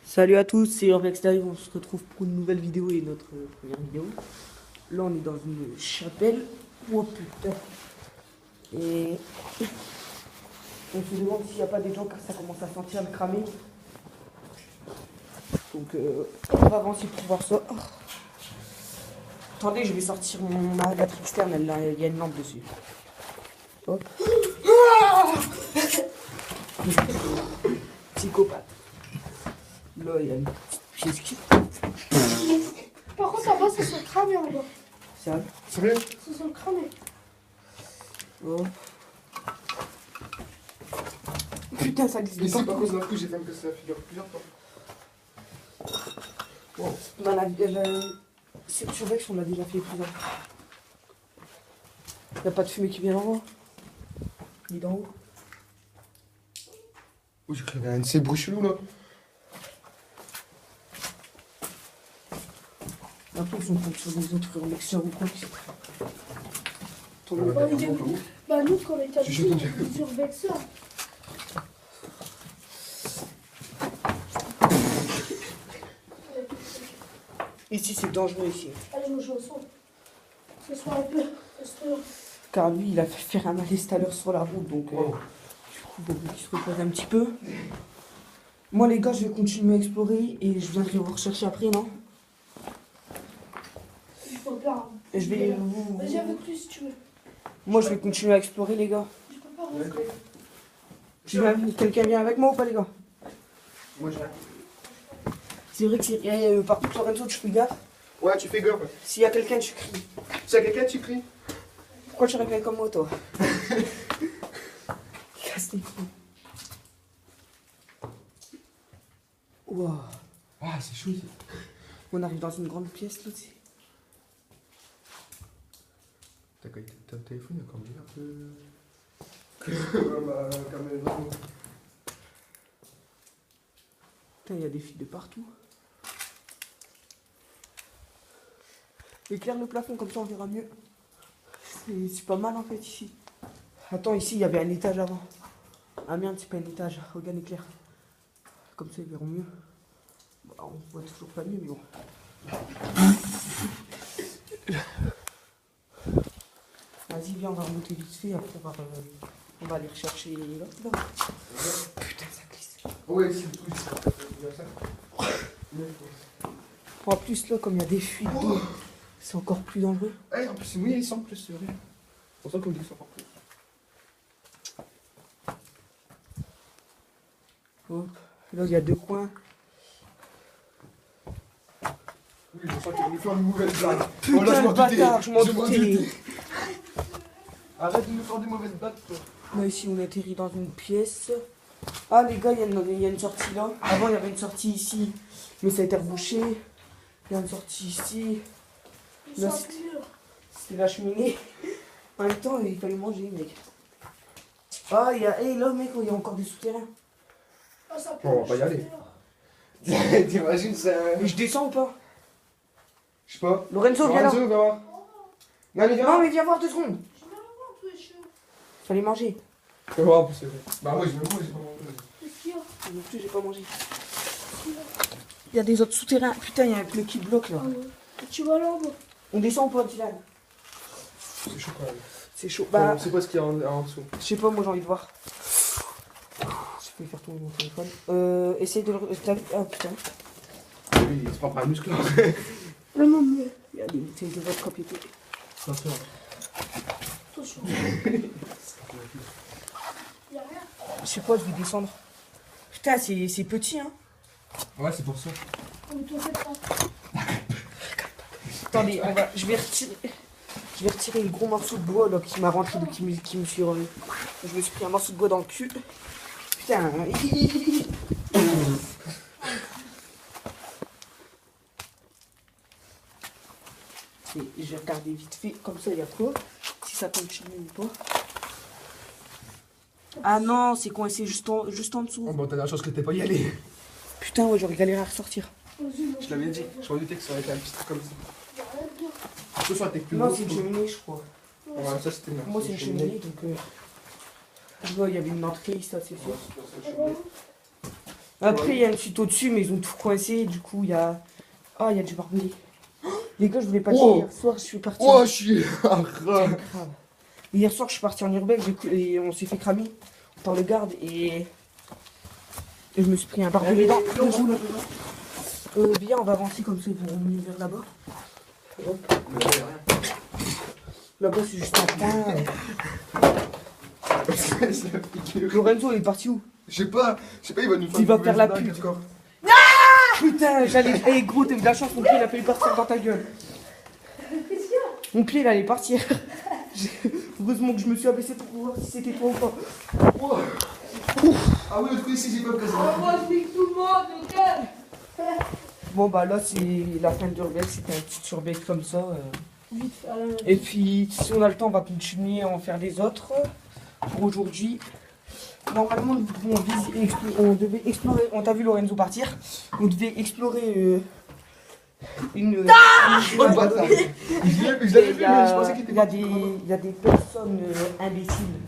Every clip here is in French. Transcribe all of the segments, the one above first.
Salut à tous, c'est Urbex Live, on se retrouve pour une nouvelle vidéo et notre première vidéo. Là on est dans une chapelle. Oh putain. Et on se demande s'il n'y a pas des gens car ça commence à sentir le cramer. Donc on va avancer pour voir ça. Attendez, je vais sortir ma batterie externe, il y a une lampe dessus. Hop. Psychopathe. Là, il y a une petite pièce qui... Par contre, en bas, ça sent cramé en bas. Ça, C'est vrai? Ça sent cramé. oh. Putain, ça glisse de Mais c'est pas à partout. cause d'un coup, j'ai fait que ça figure plusieurs fois. Wow. Dans sur Vex, on l'a déjà fait plusieurs fois. Il n'y a pas de fumée qui vient d'en haut. Ni d'en haut. Oh, j'ai cru qu'il y avait un de ces bruits chelous là. Après, ils sont contre sur les autres mixeurs ou quoi. Ton nom. Bah, nous, quand on était Je suis habitués, on sur Vexer. Ici, c'est dangereux ici. Allez, moi, je ressens. Ce soir, un peu. Car lui, il a fait faire un malaise tout à l'heure sur la route, donc du coup, il faut qu'il se repose un petit peu. Moi, les gars, je vais continuer à explorer et je viendrai vous rechercher après, non? Il faut pas. Hein. Et je vais Vas-y avec lui si tu veux. Moi, je vais continuer à explorer, les gars. Je peux pas rester. Quelqu'un vient avec moi ou pas, les gars? Moi, j'ai. C'est vrai que c'est... par contre, Lorenzo, tu fais gaffe. Ouais, tu fais gaffe. S'il y a quelqu'un, tu cries. S'il y a quelqu'un, tu cries. Pourquoi tu réveilles comme moi, toi? Casse les couilles. Wow. Ah, c'est chaud ici. On arrive dans une grande pièce, là, tu sais. T'as téléphone, il y a quand même un peu. Caméra. Putain, il y a des fils de partout. Éclaire le plafond, comme ça on verra mieux. C'est pas mal en fait ici. Attends, ici il y avait un étage avant. Ah merde, c'est pas un étage. Regarde, éclaire. Comme ça ils verront mieux. Bah, on voit toujours pas mieux, mais bon. Vas-y, viens, on va remonter vite fait. Après, on va aller rechercher l'autre là. Putain, ça glisse. Ouais, c'est le truc. En plus, là, comme il y a des fuites d'eau, c'est encore plus dangereux. Eh, en plus, c'est mouillé, il sent plus, c'est vrai. C'est pour ça qu'on dit que c'est encore plus. Hop. Là, il y a deux coins. Oui, je sens qu'il va nous faire une nouvelle blague. Putain, Oh, là, je le m'en doutais. bâtard, je m'en Je m'en doutais. doutais. Arrête de nous faire des mauvaises blagues, toi. Là, ici, on atterrit dans une pièce. Ah, les gars, il y a une sortie là. Avant, il y avait une sortie ici, mais ça a été rebouché. Il y a une sortie ici. Ils Là, sont c'était plusieurs. la cheminée. En même temps, il fallait manger, mec. Ah, il y a... Hey, là, mec, il y a encore des souterrains. Ah, ça pue. Bon, on va pas y aller. T'imagines ça? Mais je descends ou pas? Je sais pas. Lorenzo, viens là. Lorenzo, viens voir. Non, mais viens Non, voir. mais viens voir 2 secondes. Je viens la voir, toi, chaud. Fallait manger. Viens voir, en plus, c'est vrai. Bah, moi, je vais voir, j'ai pas mangé. Qu'est-ce qu'il y a? Moi non plus, j'ai pas mangé. Il y a des autres souterrains. Putain, il y a un bleu qui bloque là. Ah ouais. Et tu vas là, bas. On descend ou pas, Dylan? C'est chaud quand même. C'est chaud. Bah, Bah, on sait pas ce qu'il y a en dessous. je sais pas, moi j'ai envie de voir. Je vais faire tourner mon téléphone. Essaye de le. Ah putain. Oui, c'est pas un muscle. Non, non, mais. Il y a des bouteilles de vodka pétées. Attention. Attention. Il y a rien. Je sais pas, je vais descendre. Putain, c'est petit, hein. Ouais, c'est pour ça. Comme toi, fais pas. Attendez, je vais retirer le gros morceau de bois là qui m'a rentré, qui me suis remis. Je me suis pris un morceau de bois dans le cul. Putain. Et je vais regarder vite fait, comme ça il y a quoi, si ça continue ou pas. Ah non, c'est coincé juste en dessous. Oh, bon, t'as la chance que t'aies pas y aller. Putain, ouais, j'aurais galéré à ressortir. Vas-y, moi, Je l'avais dit. Je me doutais que ça aurait été un petit truc comme ça. Il y a rien de bien. Ce soir, t'es plus Non, gros, c'est une quoi. cheminée, je crois. Ouais, ça, c'était bien. Moi, c'est une cheminée, donc... Je vois, il y avait une entrée, ça, c'est sûr. Ah bon? Après, il y a une suite au-dessus, mais ils ont tout coincé. Du coup, il y a. Ah, il y a du barbelé. Oh, les gars, je voulais pas dire, Oh. hier soir, je suis parti. Oh, je suis. Grave. Hier soir, je suis parti en urbex et on s'est fait cramer par le garde et je me suis pris un barbelé dans le boule. Bien, on va avancer comme ça, ils vont mieux vers là-bas. Hop. Là-bas, c'est juste un point. Lorenzo, il est parti où? Je sais pas, il va nous faire Il va une faire la mauvaise pub. blague encore. Putain, j'allais. Eh gros, t'as eu de la chance, mon pied il a failli partir dans ta gueule. Mon pied il allait partir. Heureusement que je me suis abaissé pour voir si c'était toi ou pas. Oh. Ah oui, l'autre coup ici, j'ai pas présent. Moi, je pique tout le monde, ok. Bon bah là c'est la fin de l'urbex, c'était un petit urbex comme ça. Vite faire la même. Et puis si on a le temps on va continuer à en faire des autres pour aujourd'hui. Normalement on devait explorer, on t'a vu Lorenzo partir, on devait explorer une... Oh le bâtard. Je l'avais vu, mais je pensais qu'il était parti. Il y a des personnes imbéciles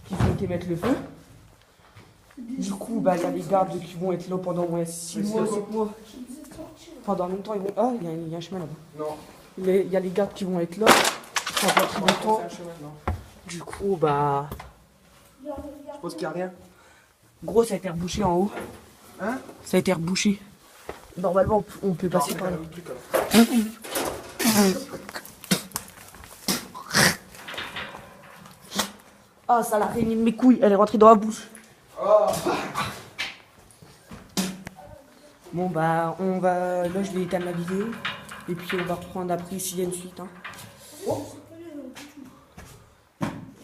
qui vont te mettre le feu. Du coup, bah, il y a les gardes qui vont être là pendant au moins 6 mois, 7 mois. Pendant longtemps, ils vont... Ah, il y a un chemin là-bas. Non. Il y a les gardes qui vont être là pendant très longtemps. Du coup, bah... Je pense qu'il y a rien. Gros, ça a été rebouché en haut. Hein? Ça a été rebouché. Normalement, on peut passer par là. Ah, ça l'a réuni de mes couilles. Elle est rentrée dans la bouche. Oh. Bon, bah, on va... Là, je vais éteindre la vidéo. Et puis, on va reprendre après s'il y a une suite. Hein. Oh.